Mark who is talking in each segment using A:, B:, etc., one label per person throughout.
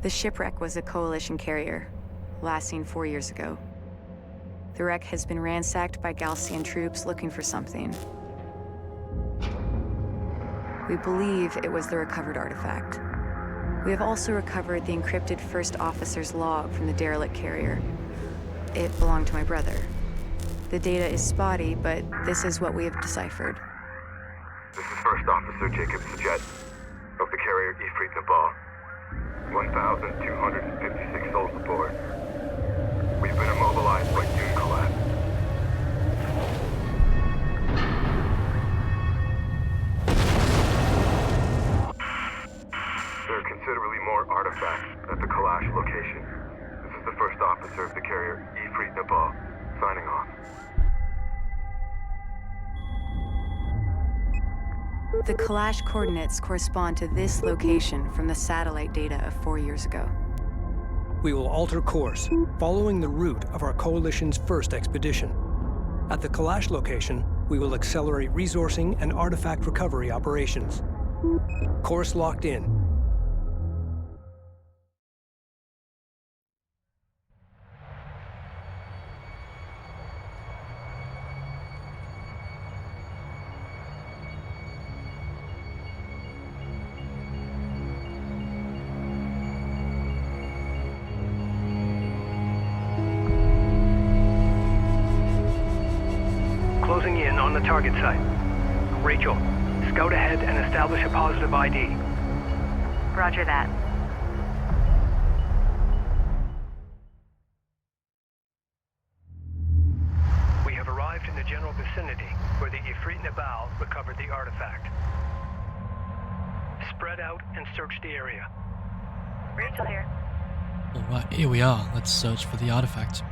A: The shipwreck was a coalition carrier, last seen 4 years ago. The wreck has been ransacked by Galcian troops looking for something. We believe it was the recovered artifact. We have also recovered the encrypted first officer's log from the derelict carrier. It belonged to my brother. The data is spotty, but this is what we have deciphered.
B: This is First Officer Jacob Sajet of the carrier Ifrit Nabal. 1,256 souls aboard. We've been immobilized by dune collapse. There are considerably more artifacts at the Kalash location. This is the First Officer of the carrier Ifrit Nabal, signing off.
A: The Kalash coordinates correspond to this location from the satellite data of 4 years ago.
C: We will alter course, following the route of our coalition's first expedition. At the Kalash location, we will accelerate resourcing and artifact recovery operations. Course locked in.
D: Closing in on the target site. Rachel, scout ahead and establish a positive ID.
A: Roger that.
D: We have arrived in the general vicinity where the Ifrit Nabal recovered the artifact. Spread out and search the area.
A: Rachel here.
E: Alright, here we are. Let's search for the artifact.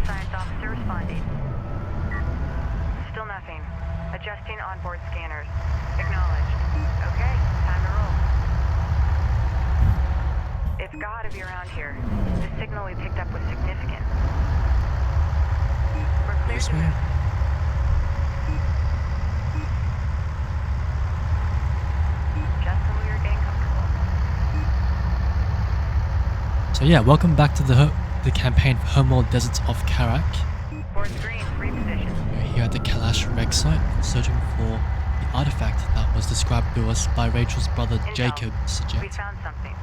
A: Science officer responding. Still nothing. Adjusting onboard scanners. Acknowledged. Okay, time to roll. It's gotta be around here. The signal we picked up was significant. We're clear
E: Yes,
A: to
E: ma'am.
A: move. Just when we were getting comfortable.
E: So yeah, welcome back to the campaign for Homeworld Deserts of Kharak.
A: Board screen, reposition.
E: We're here at the Kalash wreck site, searching for the artifact that was described to us by Rachel's brother
A: Intel.
E: Jacob
A: We
E: Sajet.
A: found something.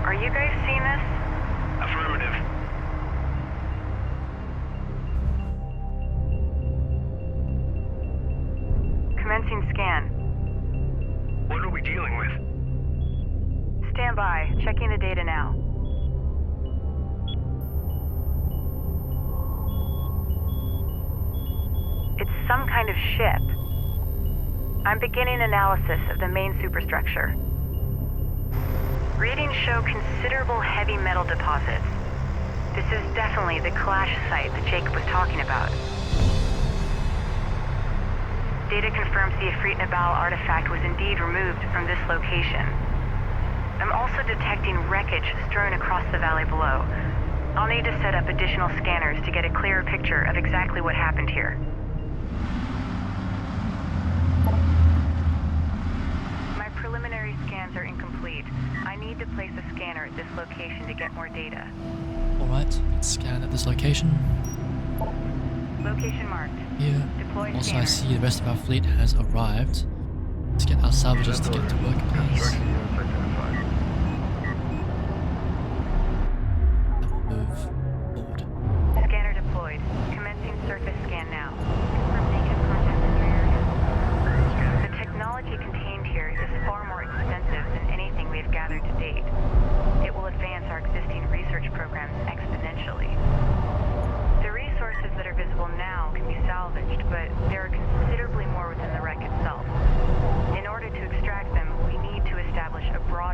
A: Are you guys seeing this?
D: Affirmative.
A: Commencing scan.
D: What are we dealing with?
A: Stand by. Checking the data now. It's some kind of ship. I'm beginning analysis of the main superstructure. Readings show considerable heavy metal deposits. This is definitely the Kalash site that Jacob was talking about. Data confirms the Ifrit Nabal artifact was indeed removed from this location. I'm also detecting wreckage strewn across the valley below. I'll need to set up additional scanners to get a clearer picture of exactly what happened here. My preliminary scans are incomplete. I need to place a scanner at this location to get more data.
E: Alright, let's scan at this location.
A: Location marked.
E: Here.
A: Deploy
E: Also,
A: scanner.
E: I see the rest of our fleet has arrived. Let's get our salvagers to get to work, please. And we'll move forward.
A: Scanner deployed. Commencing surface scan now. Confirm negative contact in your area. The technology contained here is far more extensive than anything we have gathered to date. It will advance our existing research programs exponentially. The resources that are visible now can be salvaged, but there are considerably more within the wreck itself. In order to extract them, we need to establish a broad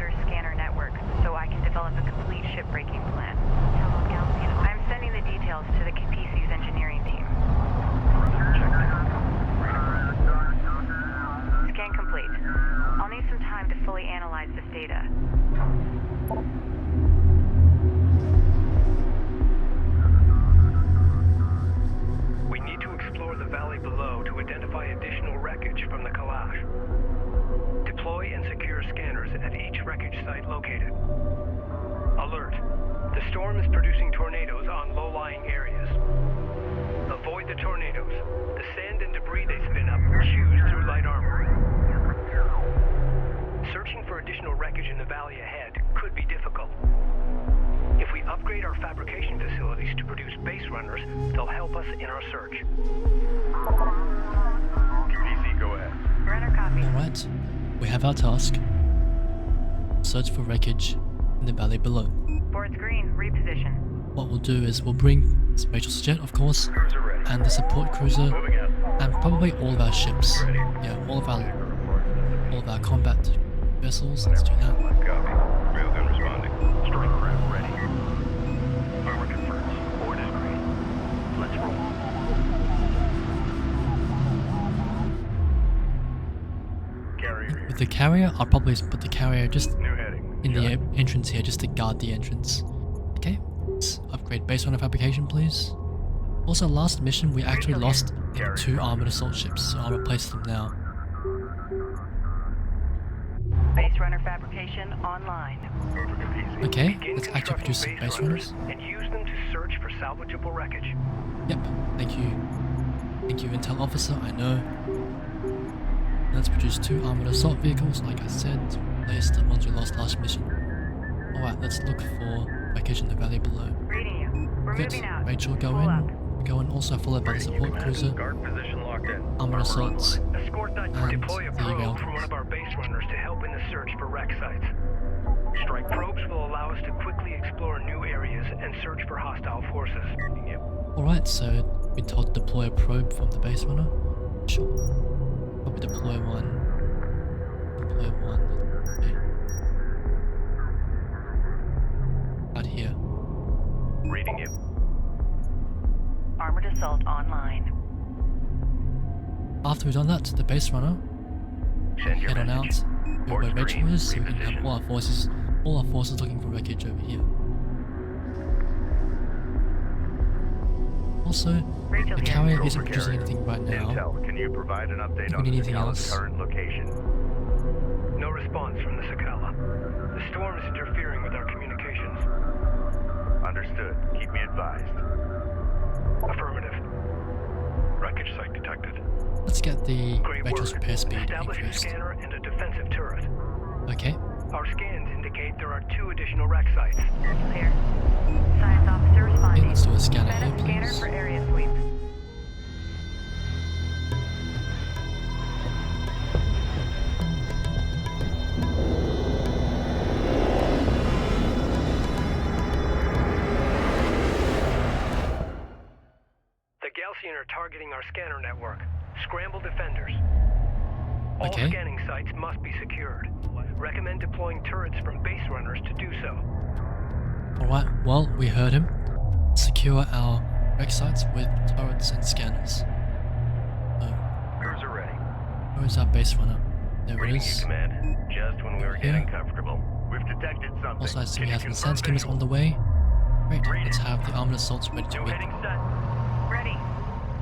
D: identify additional wreckage from the Kalash. Deploy and secure scanners at each wreckage site located. Alert. The storm is producing tornadoes on low-lying areas. Avoid the tornadoes. The sand and debris they spin up chews through light armor. Searching for additional wreckage in the valley ahead could be difficult. If we upgrade our fabrication facilities to produce base runners, they'll help us in our search.
B: PC, go ahead.
A: Runner copy.
E: Alright, we have our task. Search for wreckage in the valley below.
A: Board's green. Reposition.
E: What we'll do is we'll bring Rachel's jet, of course, and the support cruiser, and probably all of our ships. Yeah, all of our combat vessels. Let's do that.
B: Copy. Railgun responding. Strike craft ready. Armor confirms. Board is green. Let's roll. Carrier here.
E: With the carrier, I'll probably put the carrier just
B: New heading.
E: in the entrance here, just to guard the entrance. Okay, let's upgrade base runner fabrication, please. Also, last mission we actually lost 2 armored assault ships, so I'll replace them now.
A: Base runner fabrication online.
E: Okay,
D: Begin
E: let's actually produce some base runners.
D: and use them to search for salvageable wreckage.
E: Yep, thank you. Thank you, Intel Officer, I know. Let's produce 2 armored assault vehicles, like I said, to replace the ones we lost last mission. Alright, let's look for wreckage in the valley below.
A: Reading you. We're
E: Good,
A: moving out.
E: Rachel, go
A: Pull
E: in.
A: up.
E: Go in, also followed by the support cruiser,
B: Guard position locked in.
E: armored assaults.
D: Escort that
E: And
D: deploy a
E: there you go.
D: probe from one of our base runners to help in the search for wreck sites. Strike probes will allow us to quickly explore new areas and search for hostile forces.
E: Alright, so we've been told to deploy a probe from the base runner. Sure. Probably deploy one. Deploy one. Okay. Out here.
B: Reading you.
A: Armored assault online.
E: After we've done that, the base runner,
B: Send your
E: head on
B: message.
E: out to where Rachel is, so we can have all our forces looking for wreckage over here. Also,
A: Rachel
E: the
A: here.
E: carrier
B: Go
E: isn't
B: for
E: producing
B: carrier.
E: anything right now.
B: Intel, can you provide an update
E: Do we
B: on
E: need
B: the
E: anything
B: Sakala's
E: else?
B: current location?
D: No response from the Sakala. The storm is interfering with our communications.
B: Understood. Keep me advised.
D: Affirmative. Wreckage site detected.
E: Let's get the
D: Great
E: Rachel's
D: work.
E: repair speed
D: Establish a
E: increased.
D: scanner and a defensive turret.
E: Okay,
D: Our scans indicate there are 2 additional wreck sites.
A: Clear. Science officer
E: okay,
A: responding.
E: let's do a scanner
A: Set
E: here,
A: a scanner
E: please.
A: for area sweep.
D: The Galcian are targeting our scanner network. Scramble defenders. All
E: Okay.
D: scanning sites must be secured. Recommend deploying turrets from base runners to do so.
E: Alright, well, we heard him. Secure our wreck sites with turrets and scanners.
B: Cruiser ready.
E: Where is our base runner? There it
B: Reading you,
E: is.
B: Command. Just when we were
E: Here.
B: getting comfortable. We've detected something.
E: Also, I see
B: Can
E: we
B: you
E: have some
B: confirm
E: sand skimmers
B: visual?
E: on the way. Great,
B: Reading.
E: let's have the armored assaults ready to
B: New
E: meet
B: heading
E: them.
B: set.
A: Ready.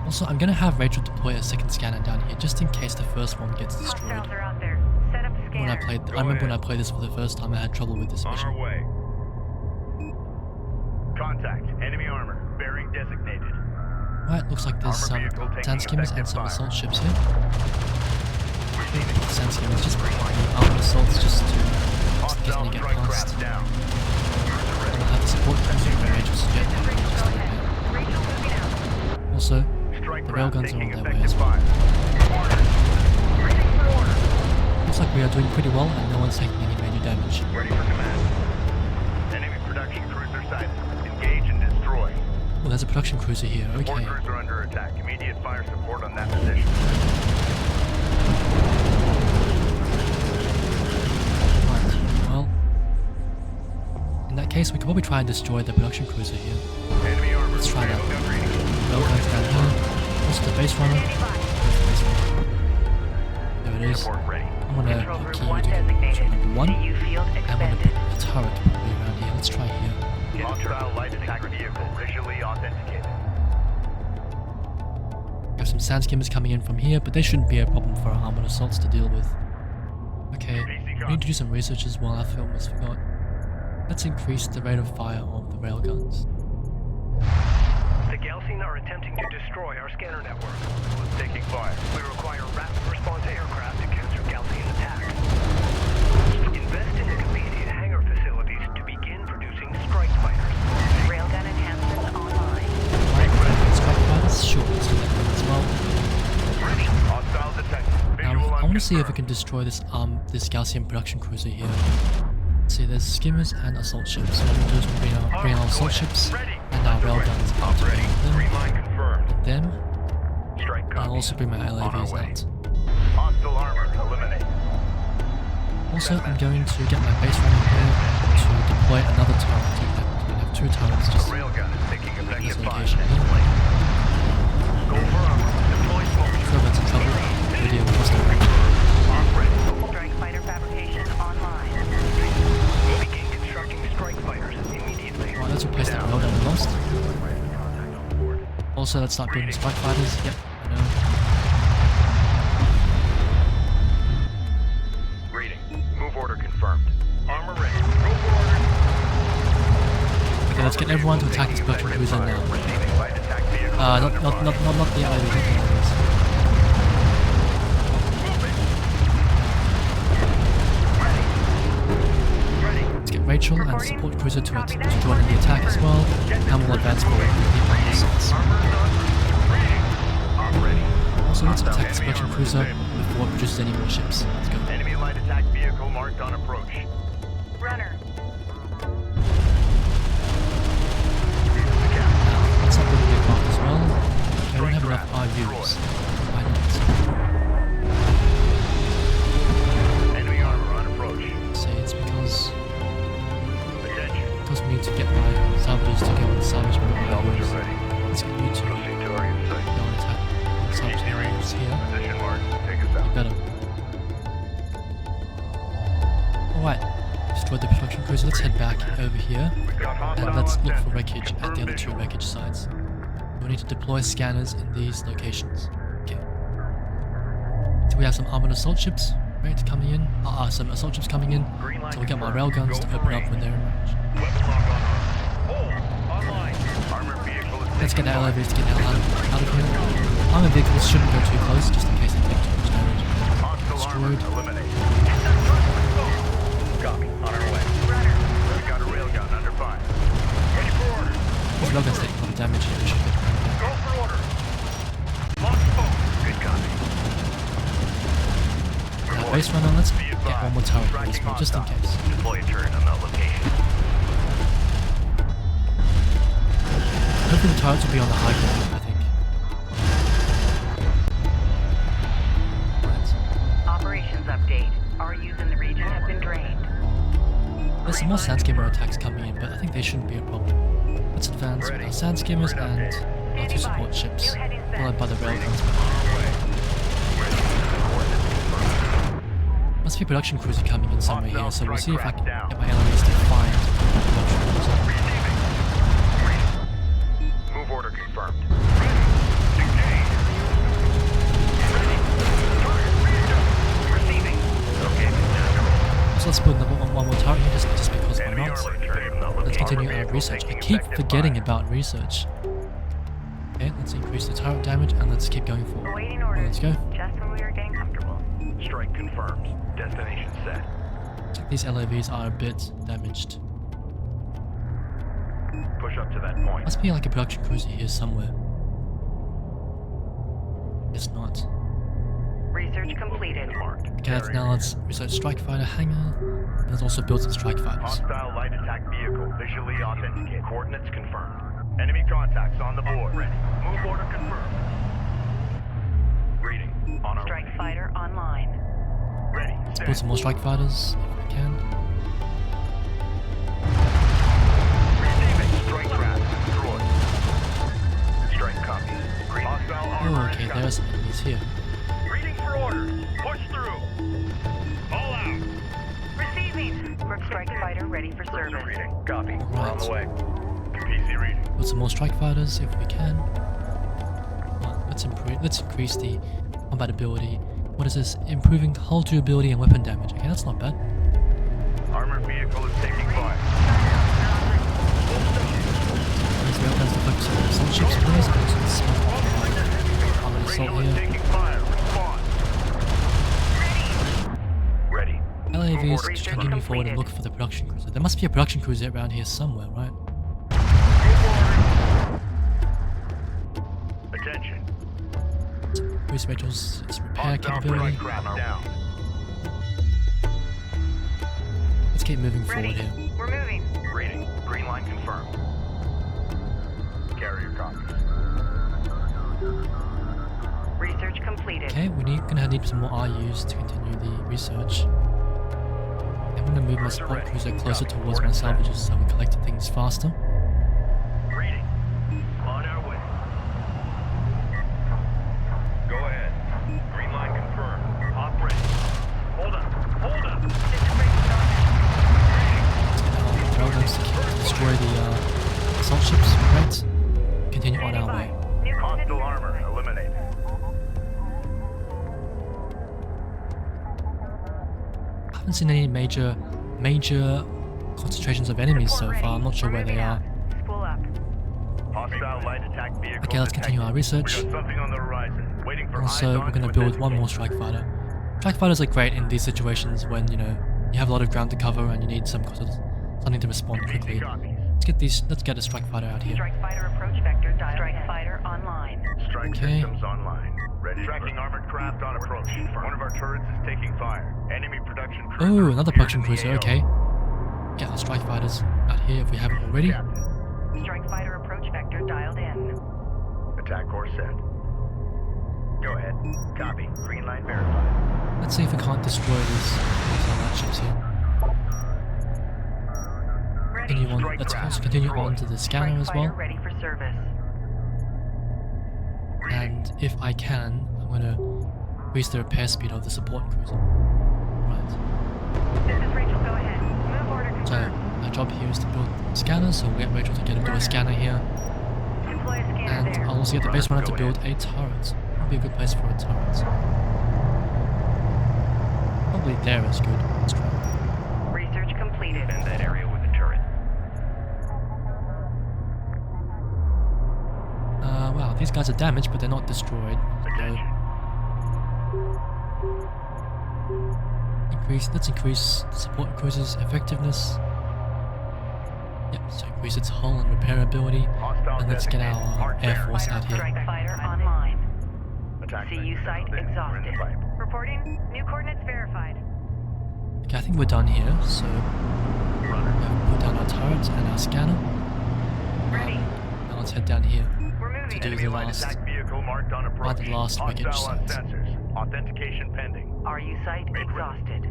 E: Also, I'm gonna have Rachel deploy a second scanner down here, just in case the first one gets destroyed.
A: Hostiles are out there. Set up
E: When I
A: scanner.
E: remember when I played this for the first time, I had trouble with this
B: On our
E: mission.
B: way. Contact. Enemy armor. Bearing designated.
E: Right, looks like there's
B: Armor
E: some
B: vehicle taking
E: sand skimmers and
B: effective
E: some
B: fire.
E: assault ships here.
B: We've seen it.
E: Sand skimmers just bring the armored assaults just in case
B: Hostile
E: they get
B: strike
E: past.
B: craft down. Cruiser
E: I'll
B: ready.
E: have the support cruiser and Rachel's jet.
A: Rachel,
E: just
A: go
E: over
A: ahead.
E: there.
A: Rachel moving out.
E: Also,
B: Strike
E: the
B: craft
E: railguns are
B: taking
E: on their way
B: effective
E: as well.
B: fire. Orders. Ready for order.
E: Looks like we are doing pretty well and no one's taking any major damage.
B: Ready for command. Enemy production cruiser sighted. Engage and destroy.
E: Well, there's a production cruiser here,
B: Support
E: okay.
B: cruiser under attack. Immediate fire support on that position.
E: Right, well, in that case we could probably try and destroy the production cruiser here.
B: Enemy armor.
E: Let's try that.
B: Railgun reading.
E: Railguns down here. Also the base runner.
A: Standing by.
E: Where's the base runner? There it is.
B: Support ready.
E: I'm gonna
A: Control
E: key
A: group
E: you
A: 1
E: to
A: designated.
E: number 1.
A: CU field
E: I'm gonna
A: expended.
E: put a turret probably around here. Let's try here.
B: Hostile light attack vehicle visually authenticated.
E: have some sand skimmers coming in from here, but they shouldn't be a problem for our armored assaults to deal with. Okay, we need to do some research as well, I almost forgot. Let's increase the rate of fire of the railguns.
D: The Galcian are attempting to destroy our scanner network.
B: Who's taking fire?
D: We require rapid response aircraft to counter Galcian attacks. Invest in the Capesian hangar facilities to begin producing strike fighters.
A: Railgun enhancements online.
E: Right, strike fighters? Sure, let's do that one as well.
B: Ready. Hostile detected.
E: Now, I want to see if we can destroy this this Galcian production cruiser here. See, there's skimmers and assault ships. So what we'll do is we'll bring our assault ships and our railguns out to them. And them. I'll also bring my LAVs out.
B: Hostile armor eliminate.
E: Also, I'm going to get my base running here to deploy another turret. We have 2 turrets just in
B: Railgun is taking
E: this
B: effective
E: location
B: fire.
E: here.
B: Go for armor. Deploy smoke.
E: Whoever's in trouble, video was the range.
A: Strike fighter fabrication online.
D: Begin constructing strike fighters immediately.
E: Right, let's replace that railgun we lost. Also, let's start building strike fighters. Yep, I know.
B: Reading. Move order confirmed. Armor ready. Go for order.
E: Okay, let's get everyone to attack this production cruiser now.
B: Receiving light attack vehicle.
E: Not the LAVs, not the LAVs. Let's get Rachel and the support cruiser to join in the attack as well, and we'll advance forward with the armor assaults. Also, let's attack this production cruiser before it produces any more ships. Let's go.
B: Enemy light attack vehicle marked on approach.
A: Runner.
E: Now, let's not build a big mark as well. I don't have enough RUs. Why not?
B: Enemy armor on approach.
E: Say it's because
B: Attention.
E: we need to get my salvagers to go and salvage my
B: Salvage
E: RUs.
B: ready.
E: Let's get you to go
B: Proceed to target site.
E: and attack salvage the RUs here.
B: Position mark. Take us out.
E: Better. Alright, destroyed the production cruiser. Let's head back over here and let's look for wreckage at the other 2 wreckage sites. We need to deploy scanners in these locations. Okay. So we have some armored assault ships ready to coming in. Some assault ships coming in. So we get my railguns to open up when they're in range.
B: Weapon lock on armor. Hold. Online. Armored vehicle is
E: Let's get the elevators to get out of here. Armored vehicles shouldn't go too close just in case they take too much damage.
B: hostile armor
E: Destroyed.
B: eliminate. Copy. On our way. We got a railgun under fire. Ready for order.
E: These railguns take a lot of damage here. We should get around here.
B: Go for order. Lock smoke. Good copy.
E: Now, base runner, let's get one more turret for this one, just in case.
B: Deploy a turret on that location.
E: Hopefully the turrets will be on the high ground, I think. Right.
A: Operations update. RUs in the region have been drained.
E: There's some more sand skimmer attacks coming in, but I think they shouldn't be a problem. Let's advance with our sand skimmers and our 2 support ships, followed by the railguns. Must be a production cruiser coming in somewhere here, so we'll see if I can get my LAVs to find the production cruiser.
B: Move order confirmed.
A: Receiving.
E: So let's build one more turret here, just because why not? Let's continue our research. I keep forgetting about research. Okay, let's increase the turret damage and let's keep going forward.
A: Awaiting
E: Well,
A: orders.
E: let's go.
A: Just when we were getting comfortable.
B: Strike confirmed. Destination set.
E: Looks like these LAVs are a bit damaged.
B: Push up to that point.
E: Must be like a production cruiser here somewhere. It's not.
A: Research completed.
B: Marked.
E: Okay, now let's research strike fighter hangar. And let's also build some strike fighters.
B: Hostile light attack vehicle visually authenticated. Coordinates confirmed. Enemy contacts on the board. Ready. Move order confirmed. Reading. On our
A: Strike
B: way.
A: fighter online.
B: Ready.
E: Build some more strike fighters if we can.
B: Receiving. Strike trap destroyed. Strike copy. Hostile armor
E: Oh, okay, there's some enemies here.
B: Reading for orders. Push through. All out.
A: Receiving. Strike fighter ready for service.
B: Reading. Copy. We're on the way.
E: Right.
B: PC reading.
E: Build some more strike fighters if we can. Right. Let's increase the combat ability. What is this? Improving hull durability and weapon damage. Okay, that's not bad.
F: Armored vehicle is taking fire.
E: These railguns to focus on assault ships, please. And also the armored assault
F: Vehicle is
E: here.
F: taking fire. Respond. Ready.
E: LAVs just continue forward and look for the production cruiser. There must be a production cruiser around here somewhere, right?
F: Attention.
E: Increase Rachel's repair
F: Hostile
E: capability.
F: strike craft down.
E: Let's keep moving forward
A: Ready.
E: here.
A: We're moving.
F: Reading. Green line confirmed. Carrier copies.
A: Research completed.
E: Okay, gonna need some more RUs to continue the research. I'm gonna move my support cruiser closer towards my salvages so we collect things faster.
F: Reading. On our way. Go ahead. Green line confirmed. Op ready. Hold up. Hold up.
E: Railguns to destroy the assault ships, right? Continue on our way.
A: New
F: Hostile armor eliminated.
E: I haven't seen any major concentrations of enemies so far. I'm not sure where they are.
A: Spool up.
F: Hostile light attack vehicle.
E: Okay, let's continue our research.
F: We got something on the horizon. Waiting for
E: Also,
F: eyes
E: we're
F: on
E: gonna
F: to
E: build one more
F: identify.
E: strike fighter. Strike fighters are great in these situations when, you know, you have a lot of ground to cover and you need something to respond quickly.
F: Copies.
E: Let's get a strike fighter out here.
A: Strike fighter approach vector dialed. Strike fighter online.
F: Strike
E: Okay.
F: systems online. Ready. Tracking armored craft on approach. One of our turrets is taking fire. Enemy production cruiser.
E: Oh, another
F: appears
E: production
F: in the
E: cruiser,
F: AO.
E: okay. Get our strike fighters out here if we haven't already.
F: Captain.
A: Strike fighter approach vector dialed in.
F: Attack course set. Go ahead. Copy. Green line verified.
E: Let's see if we can't destroy these allied ships here.
A: Ready.
E: Let's also continue on to the scanner
A: Strike
E: as
A: fighter
E: well.
A: ready for service.
E: And if I can, I'm gonna increase the repair speed of the support cruiser. Right.
A: This is Rachel. Go ahead. Move order
E: So
A: confirmed.
E: my job here is to build scanners, so we'll get Rachel to get into a scanner here.
A: Deploy a scanner
E: And
A: there.
E: I'll also get the base runner to build a turret. Would be a good place for a turret. Probably there is good. Let's try.
A: Research completed.
F: And that area with the turret.
E: Wow, these guys are damaged, but they're not destroyed.
F: Attention.
E: Let's increase the support cruiser's effectiveness. Yep, so increase its hull and repair ability.
F: Hostile
E: And let's get
F: designated.
E: our
F: Hard
E: Air
F: bearing.
E: Force out here.
A: Strike fighter online.
F: Attack
A: CU
F: message
A: site
F: settled in. We're in
A: exhausted.
F: the pipe.
A: Reporting. New coordinates verified.
E: Okay, I think we're done here, so we have put down our turret and our scanner.
A: Ready.
E: Now let's head down here
A: We're
E: to
A: moving.
E: do
F: Enemy
E: the
F: light
E: last.
F: attack vehicle marked on approach.
E: the last wreckage
F: Hostile on
E: site.
F: sensors. Authentication pending.
A: RU site
F: Make ready.
A: exhausted.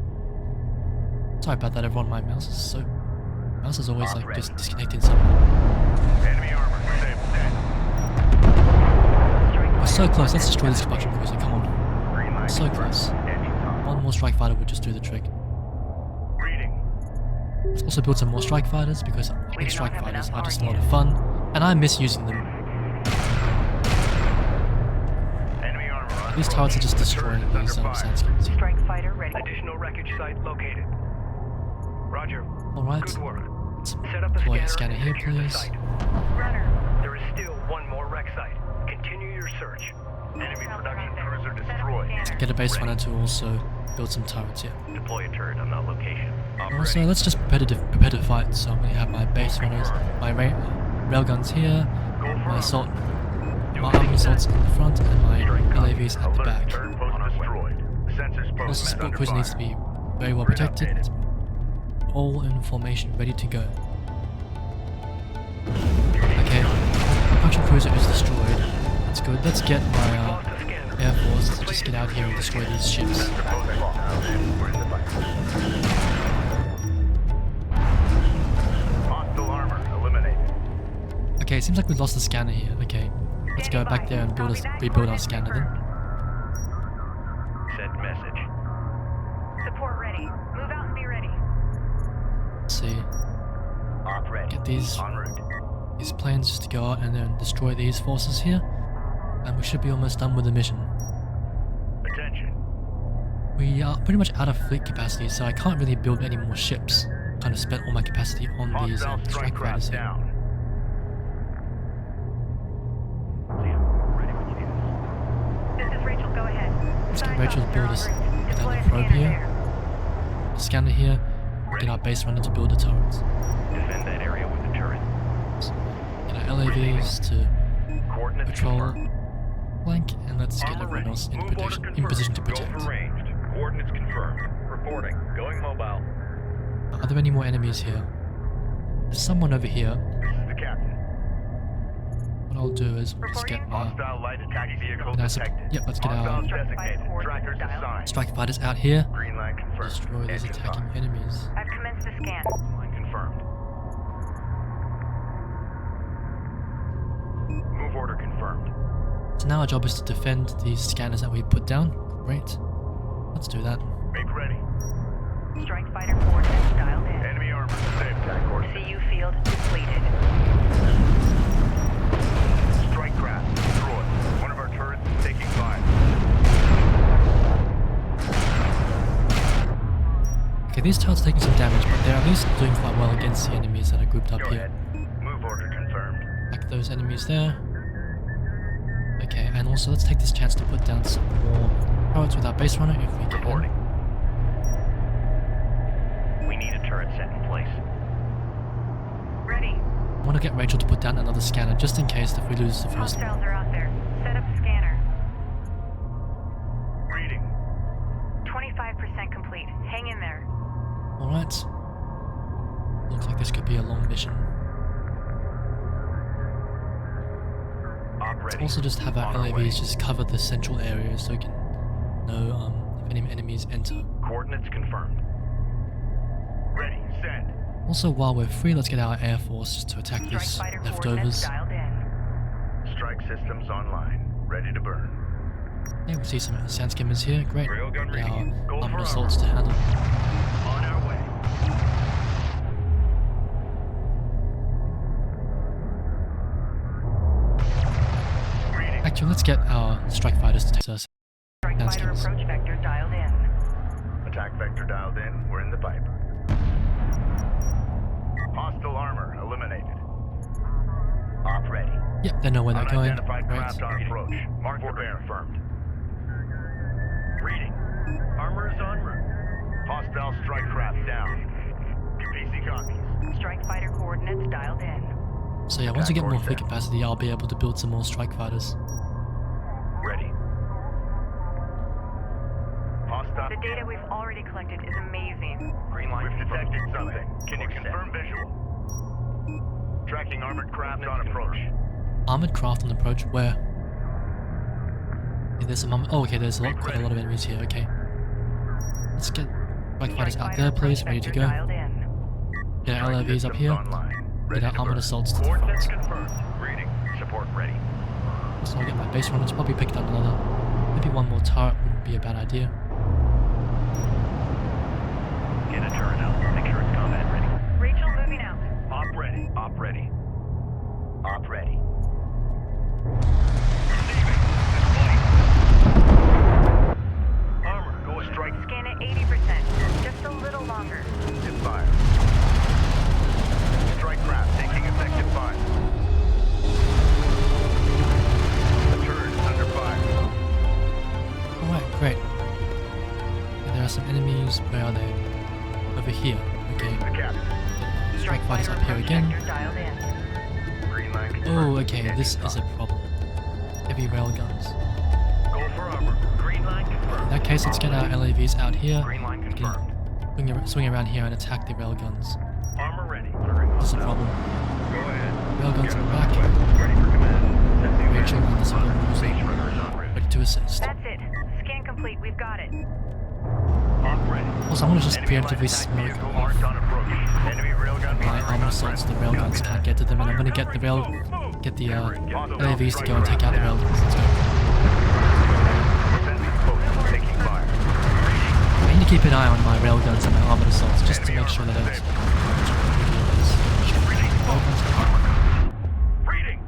E: Sorry about that, everyone. My mouse is always like just disconnected somehow.
F: Enemy armor. Safe. Dead.
A: Strike
E: We're so
A: fighter
E: close. Let's
A: coordinates
E: destroy this production cruiser. Come on.
F: Green line
E: So
F: confirmed.
E: close.
F: Engine top.
E: One more strike fighter would just do the trick.
F: Reading.
E: Let's also build some more strike fighters because I
A: We
E: think
A: do
E: strike
A: not have
E: fighters
A: enough
E: are just a lot
A: RU.
E: of fun, and I miss using them.
F: Enemy armor on
E: These
F: approach.
E: turrets are just
F: The
E: destroying
F: turret is
E: these
F: under fire.
E: sandscapes here.
A: Strike fighter ready.
D: Additional wreckage site located. Roger.
E: Alright,
D: Good work.
E: let's
D: Set up a
E: deploy a
D: scanner
E: scanner
D: and
E: here,
D: secure the
E: please.
D: site.
A: Runner.
D: There is still one more wreck site. Continue your search.
F: Enemy production cruiser
A: Set up a
F: destroyed.
A: scanner.
E: Get a base runner to also build some turrets here.
F: Deploy a turret on that location.
E: Also, let's just prepare to fight. So I'm going to have my base runners, my railguns here, my army assaults in the front, and my LAVs at the back.
F: Turret post destroyed. Sensors
E: Also,
F: post
E: support cruiser needs to be very well protected. All in formation, ready to go. Okay, production cruiser is destroyed. That's good. Let's get my
D: Lost the scanner.
E: Air Force to just get out here and destroy these ships.
F: We're in the fight. Hostile armor eliminated.
E: Okay, it seems like we lost the scanner here. Okay, let's go back there and rebuild our scanner then.
F: Send message.
A: Support ready. Move out and be ready.
E: Let's see.
F: Op ready.
E: Get these
F: En route.
E: planes just to go out and then destroy these forces here. And we should be almost done with the mission.
F: Attention.
E: We are pretty much out of fleet capacity, so I can't really build any more ships. Kind of spent all my capacity on these
F: Hostile
E: strike
F: craft
E: fighters here.
F: down.
A: This is Rachel, go ahead.
E: Let's get
A: Signs
E: Rachel to
A: off,
E: build
A: you're
E: us
A: en route.
E: get
A: Deploy
E: our
A: a
E: probe
A: scanner
E: here,
A: there.
E: a scanner here, get our base runner to build the turrets.
D: Defend that area with the turret.
E: Get our LAVs to
F: Coordinates
E: patrol
F: confirmed.
E: flank, and let's get
F: Armor
E: everyone
F: ready.
E: else in
F: Move order
E: position to
F: confirmed.
E: protect.
F: Go for ranged. Coordinates confirmed. Reporting. Going mobile.
E: Are there any more enemies here? There's someone over here.
F: This is the captain.
E: What I'll do is we'll just get
F: Hostile light attack vehicle
E: That's-
F: detected.
E: yep, let's get our-
F: Hostiles
A: Strike
F: designated.
A: fighter
F: Trackers
A: dialed in.
F: assigned.
E: strike fighters out here.
F: Green line confirmed.
E: Destroy these
F: Engine
E: attacking
F: on.
E: enemies.
A: I've commenced the scan.
F: Line confirmed. Move order confirmed.
E: So now our job is to defend these scanners that we put down. Great. Let's do that.
F: Make ready.
A: Strike fighter coordinates dialed in.
F: Enemy armor. Safe attack coordinates.
A: CU field depleted.
F: Strike craft destroyed. One of our turrets is taking fire.
E: Okay, these turrets are taking some damage, but they're at least doing quite well against the enemies that are grouped up
F: Go
E: here.
F: ahead. Move order confirmed.
E: Like those enemies there. Okay, and also let's take this chance to put down some more turrets with our base runner if we can.
F: Reporting.
D: We need a turret set in place.
A: Ready.
E: I want to get Rachel to put down another scanner just in case if we lose the first one.
A: Hostiles are out there. Set up scanner.
F: Reading.
A: 25% complete. Hang in there.
E: Alright. Looks like this could be a long mission.
F: Op
E: Let's
F: ready.
E: also just have our
F: On our way.
E: LAVs just cover the central area so we can know if any enemies enter.
F: Coordinates confirmed. Ready. Send.
E: Also, while we're free, let's get our Air Force just to attack
A: Strike
E: these
A: fighter coordinates
E: leftovers.
A: dialed in.
F: Strike systems online. Ready to burn.
E: Yeah, we see some sand skimmers here. Great.
F: Railgun
E: Get
F: ready. Go
E: our
F: for
E: armored
F: armor.
E: assaults to handle.
F: On our way. Reading.
E: Actually, let's get our strike fighters to take us.
A: Strike
E: Sand
A: fighter
E: skimmers.
A: approach vector dialed in.
F: Attack vector dialed in. We're in the pipe. Hostile armor eliminated. Op ready.
E: Yep, they know where they're going.
F: Unidentified
E: Great.
F: craft on approach. Mark for bear confirmed. Reading. Armor is en route. Hostile strike craft down. PC copies.
A: Strike fighter coordinates dialed in.
E: So yeah, once we get more
F: Attack
E: fleet
F: course
E: capacity, I'll be able to build some more strike fighters.
F: Ready. Hostile.
A: The data we've already collected is amazing.
F: Green line. We've detected something. Can you confirm visual? Tracking armored craft on approach.
E: Armored craft on approach. Where? Yeah, there's some. Oh, okay. There's quite a lot of enemies here. Okay. Let's get strike fighters out there, please. Ready to go.
A: Dialed in.
E: Get our
F: Strike
E: LAVs up
F: systems
E: here.
F: online.
E: Get
F: Ready
E: our
F: to
E: armored
F: burn.
E: assaults to the
F: Coordinates
E: front.
F: confirmed. Reading. Support ready.
E: So I'll get my base runners. Probably picked up another. Maybe one more turret wouldn't be a bad idea.
D: Get a turret out. Make sure it's combat ready.
A: Rachel moving out.
F: Op ready.
D: Op ready.
F: Op ready. Armor. Go a strike.
A: Scan at 80%. Just a little longer.
F: Active fire. Strike craft taking effective fire. The turret is under fire.
E: Alright, great. Yeah, there are some enemies. Where are they? Over here. Okay.
F: The captain.
E: Strike fighters up here
A: approach
E: again.
A: vector dialed in.
F: Green line confirmed.
E: Oh, okay.
F: Engine
E: This is a
F: on.
E: problem. Heavy railguns.
F: Go for armor. Green line
E: In
F: confirmed.
E: that case, let's get our LAVs out here.
F: Green line
E: We can
F: confirmed.
E: swing around here and attack the railguns.
F: Armor ready.
E: This is a problem.
F: Go ahead.
E: Railguns
F: Get
E: are
F: us
E: back.
F: on the way. Ready for command. Sending
E: Rachel
F: man.
E: and the civilian
F: Base
E: cruiser
F: runners en route.
E: ready to assist.
A: That's it. Scan complete. We've got it.
F: Op ready.
E: Also, I want to just
F: Enemy
E: preemptively
F: light attack
E: smoke
F: vehicle
E: off
F: marked on approach. Enemy railgun
E: my
F: firing
E: armor
F: on
E: assaults. The
F: threat.
E: railguns can't get to them, and I'm going to get the LAVs to go and take out the railguns. Let's go.
F: Defensive post taking fire.
E: I need to keep an eye on my railguns and my armored assaults just to make sure that it's
F: Reading.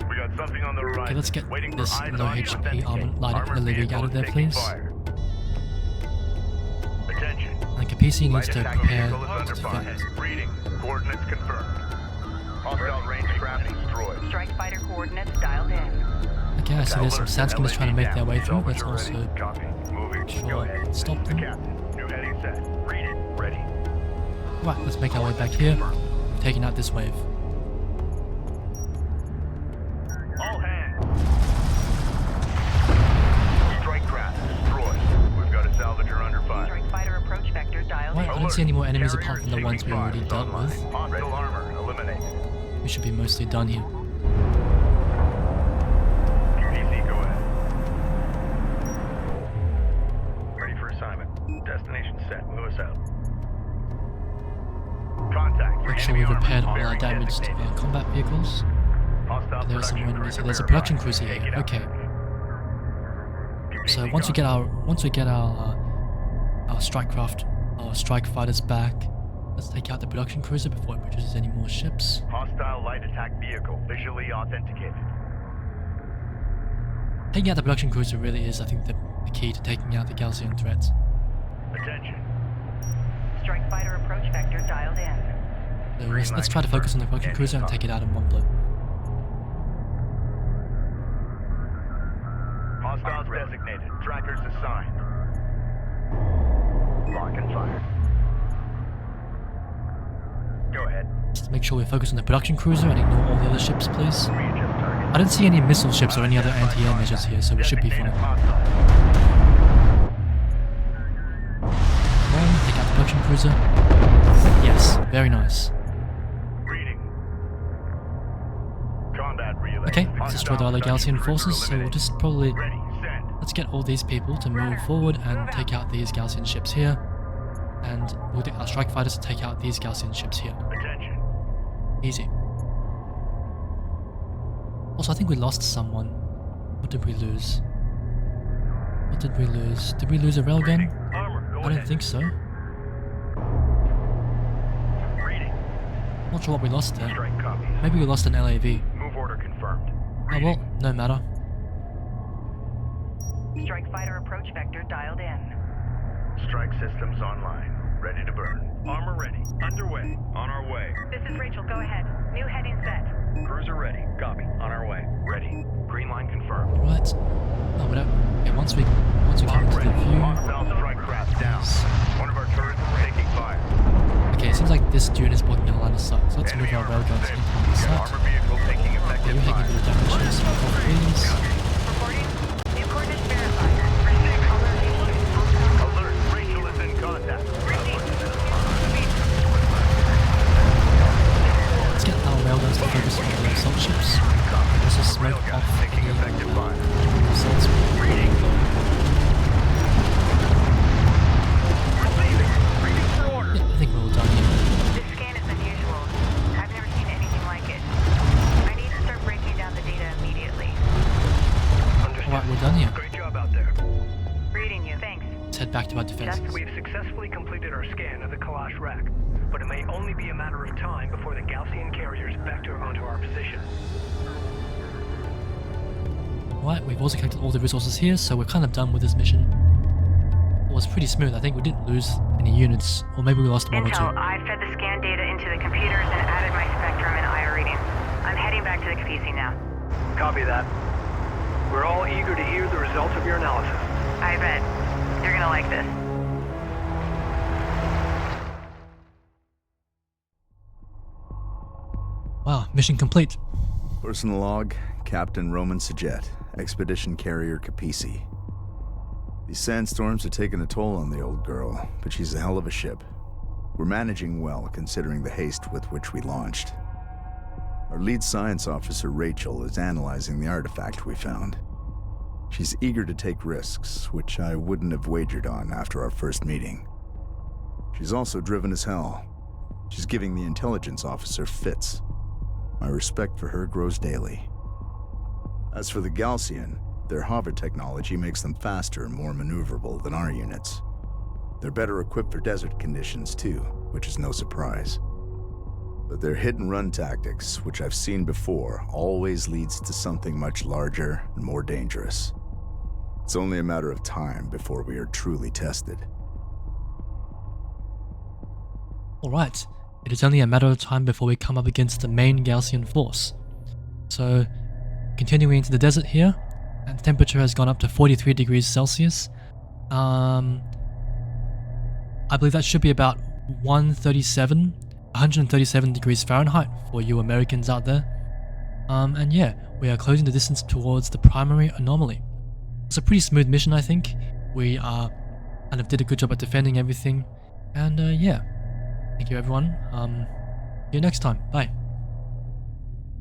F: We got something on the
E: Okay, Okay, let's get
F: Waiting for
E: this
F: eyes
E: low
F: on you.
E: HP armor line
F: Armored
E: delivery
F: vehicle
E: out of there,
F: taking
E: please.
F: fire. Attention.
E: And Capisi needs
F: Light
E: to
F: attack
E: prepare
F: vehicle is
E: to
F: under fire.
E: defend.
F: Reading. Coordinates confirmed. Hostile range craft destroyed.
A: Strike fighter coordinates dialed in.
E: Okay, I see there's some sandskimmers trying to make their way through. Let's
F: Officer
E: also
F: ready. Copy. Moving.
E: sure
F: Go ahead.
E: stop
F: The
E: them.
F: captain. New heading set. Read it. Ready.
E: Right, let's make our way back here. We've taken out this wave.
F: All hands. Strike craft destroyed. We've got a salvager under fire.
A: Strike fighter approach vector dialed
E: Right, I
A: in.
E: don't see any more enemies
F: Carrier
E: apart from the
F: taking
E: ones we
F: fire.
E: already dealt
F: Online.
E: with.
F: Hostile armor eliminated.
E: We should be mostly done here.
F: QDC, go ahead. Ready for assignment. Destination set. Lewis out. Contact.
E: Make sure we
F: Enemy
E: repaired all
F: armor.
E: our
F: Bearing
E: damaged
F: designated.
E: combat vehicles.
F: Hostile
E: There's some
F: production
E: enemies
F: cruiser
E: here. There's a
F: verified.
E: production cruiser
F: Take
E: here.
F: it out.
E: Okay.
F: QDC
E: So once we get our strike craft, our strike fighters back, let's take out the production cruiser before it produces any more ships.
F: Hostile light attack vehicle visually authenticated.
E: Taking out the production cruiser really is, I think, the key to taking out the Gaussian threats.
F: Attention.
A: Strike fighter approach vector dialed in.
E: So let's try to focus on the production cruiser and take it out in one blow.
F: Hostiles designated. Trackers assigned. Lock and fire. Go ahead.
E: Just make sure we focus on the production cruiser and ignore all the other ships, please.
F: Readjust target.
E: I don't see any missile ships or any other anti-air measures here, so we should be fine.
F: Designated hostile.
E: One, take out the production cruiser. Yes, very nice.
F: Reading. Combat relay.
E: Okay, let's destroy the other Gaussian forces, so we'll just probably...
F: Ready. Send.
E: Let's get all these people to move forward and take out these Gaussian ships here. And we'll get our strike fighters to take out these Gaussian ships here.
F: Attention.
E: Easy. Also, I think we lost someone. What did we lose? What did we lose? Did we lose a railgun?
F: Armor. Go
E: I don't
F: ahead.
E: think so.
F: Reading.
E: Not sure what we lost there.
F: Strike copies.
E: Maybe we lost an LAV.
F: Move order confirmed.
E: Oh well, no matter.
A: Strike fighter approach vector dialed in.
F: Strike systems online. Ready to burn. Armor ready. Underway. On our way.
A: This is Rachel, go ahead. New heading set.
F: Cruiser ready. Copy. On our way. Ready. Green line confirmed.
E: Right. Oh, we don't. Okay, once we come into the view.
F: Hostile strike craft down. One of our turrets is taking fire.
E: Okay, it seems like this dune is blocking our line of sight. So let's move
F: Enemy
E: our
F: armor
E: railguns
F: set.
E: into the sight.
F: Armor vehicle taking
E: Okay,
F: effective
E: we're taking a
F: fire.
E: bit of damage here, so we'll please.
A: Reporting. New coordinates verified.
F: Receiving.
A: Alert issued. Hostile.
F: Alert. Rachel is in contact.
E: Let's get our railguns to focus on the assault ships. Let's just smoke off
F: Taking
E: any
F: effective fire.
E: assaults.
F: Reading. Receiving. Reading for order.
E: Yeah, I think we're all done here.
A: This scan is unusual. I've never seen anything like it. I need to start breaking down the data immediately.
E: Alright, we're done here.
D: Great job out there.
A: Reading you. Thanks.
E: Let's head back to our defenses.
D: We've successfully completed our scan of the Kalash rack, but it may only be a matter of time before the Gaussian carriers vector onto our position.
E: Right, we've also collected all the resources here, so we're kind of done with this mission. It was pretty smooth. I think we didn't lose any units, or maybe we lost one or
A: Intel,
E: two.
A: I fed the scan data into the computers and added my spectrum and IR readings. I'm heading back to the Capisi now.
D: Copy that. We're all eager to hear the results of your analysis.
A: I bet. You're gonna like this.
E: Wow, mission complete.
G: Personal log, Captain Roman Sajet, Expedition Carrier Capisi. These sandstorms have taken a toll on the old girl, but she's a hell of a ship. We're managing well, considering the haste with which we launched. Our lead science officer, Rachel, is analyzing the artifact we found. She's eager to take risks, which I wouldn't have wagered on after our first meeting. She's also driven as hell. She's giving the intelligence officer fits. My respect for her grows daily. As for the Gaussian, their hover technology makes them faster and more maneuverable than our units. They're better equipped for desert conditions too, which is no surprise. But their hit-and-run tactics, which I've seen before, always leads to something much larger and more dangerous. It's only a matter of time before we are truly tested.
E: Alright, it is only a matter of time before we come up against the main Gaussian force. So, continuing into the desert here, and the temperature has gone up to 43 degrees Celsius. I believe that should be about 137 degrees Fahrenheit for you Americans out there. And yeah, we are closing the distance towards the primary anomaly. It's a pretty smooth mission, I think. We kind of did a good job at defending everything. And yeah, thank you everyone. See you next time. Bye.